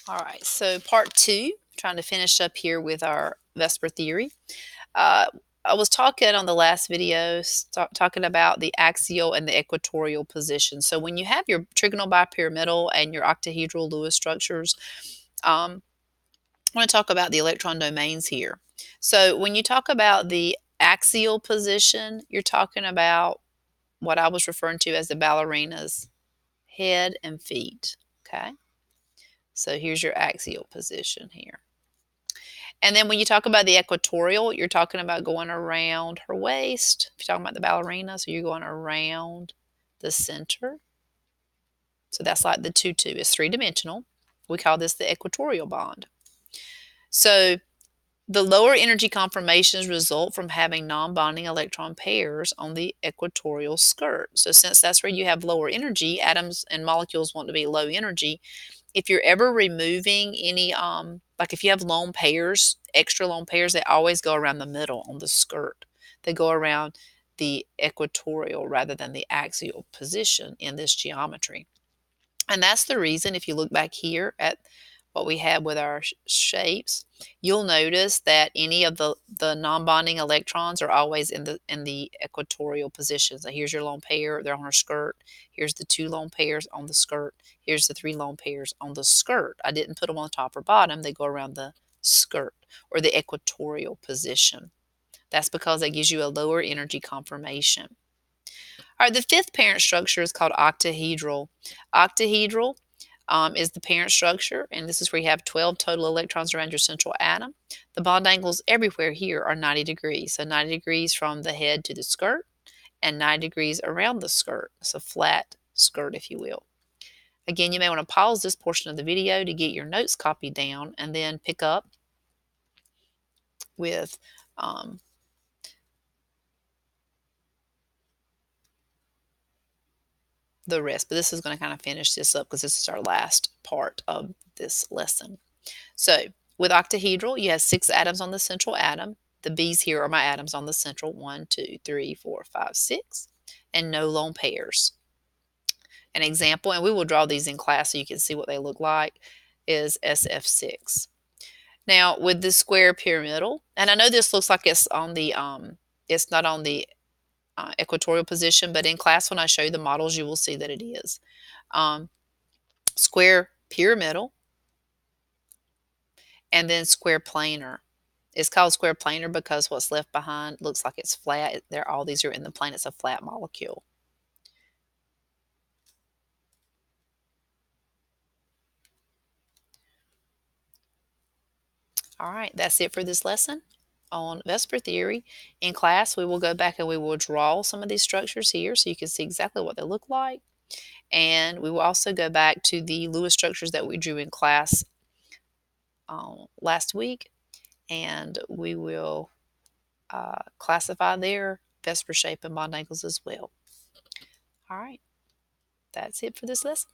All right, so part 2, trying to finish up here with our VSEPR theory. Uh, I was talking on the last video, talking about the axial and the equatorial position. So when you have your trigonal bipyramidal and your octahedral Lewis structures, I want to talk about the electron domains here. So when you talk about the axial position, you're talking about what I was referring to as the ballerina's head and feet. Okay, so here's your axial position here. And then when you talk about the equatorial, you're talking about going around her waist. If you're talking about the ballerina, so you're going around the center. So that's like the 2-2. It's three-dimensional. We call this the equatorial bond. So the lower energy conformations result from having non-bonding electron pairs on the equatorial skirt. So since that's where you have lower energy, atoms and molecules want to be low energy. If you're ever removing any, like if you have lone pairs, extra lone pairs, they always go around the middle on the skirt. They go around the equatorial rather than the axial position in this geometry. And that's the reason, if you look back here at what we have with our shapes, you'll notice that any of the non-bonding electrons are always in the equatorial position. So here's your lone pair, they're on her skirt. Here's the 2 lone pairs on the skirt. Here's the 3 lone pairs on the skirt. I didn't put them on the top or bottom, they go around the skirt or the equatorial position. That's because that gives you a lower energy conformation. All right, the fifth parent structure is called octahedral. Octahedral is the parent structure, and this is where you have 12 total electrons around your central atom. The bond angles everywhere here are 90 degrees, so 90 degrees from the head to the skirt and 90 degrees around the skirt. It's a flat skirt, if you will. Again, you may want to pause this portion of the video to get your notes copied down and then pick up with the rest. But this is going to kind of finish this up because this is our last part of this lesson. So with octahedral, you have 6 atoms on the central atom. The B's here are my atoms on the central, 1, 2, 3, 4, 5, 6, and no lone pairs. An example, and we will draw these in class so you can see what they look like, is SF6. Now with the square pyramidal, and I know this looks like it's on the it's not on the equatorial position, but in class when I show you the models, you will see that it is. Square pyramidal, and then square planar. It's called square planar because what's left behind looks like it's flat. All these are in the plane. It's a flat molecule. All right, that's it for this lesson on VSEPR theory. In class, we will go back and we will draw some of these structures here so you can see exactly what they look like. And we will also go back to the Lewis structures that we drew in class last week, and we will classify their VSEPR shape and bond angles as well. All right, that's it for this lesson.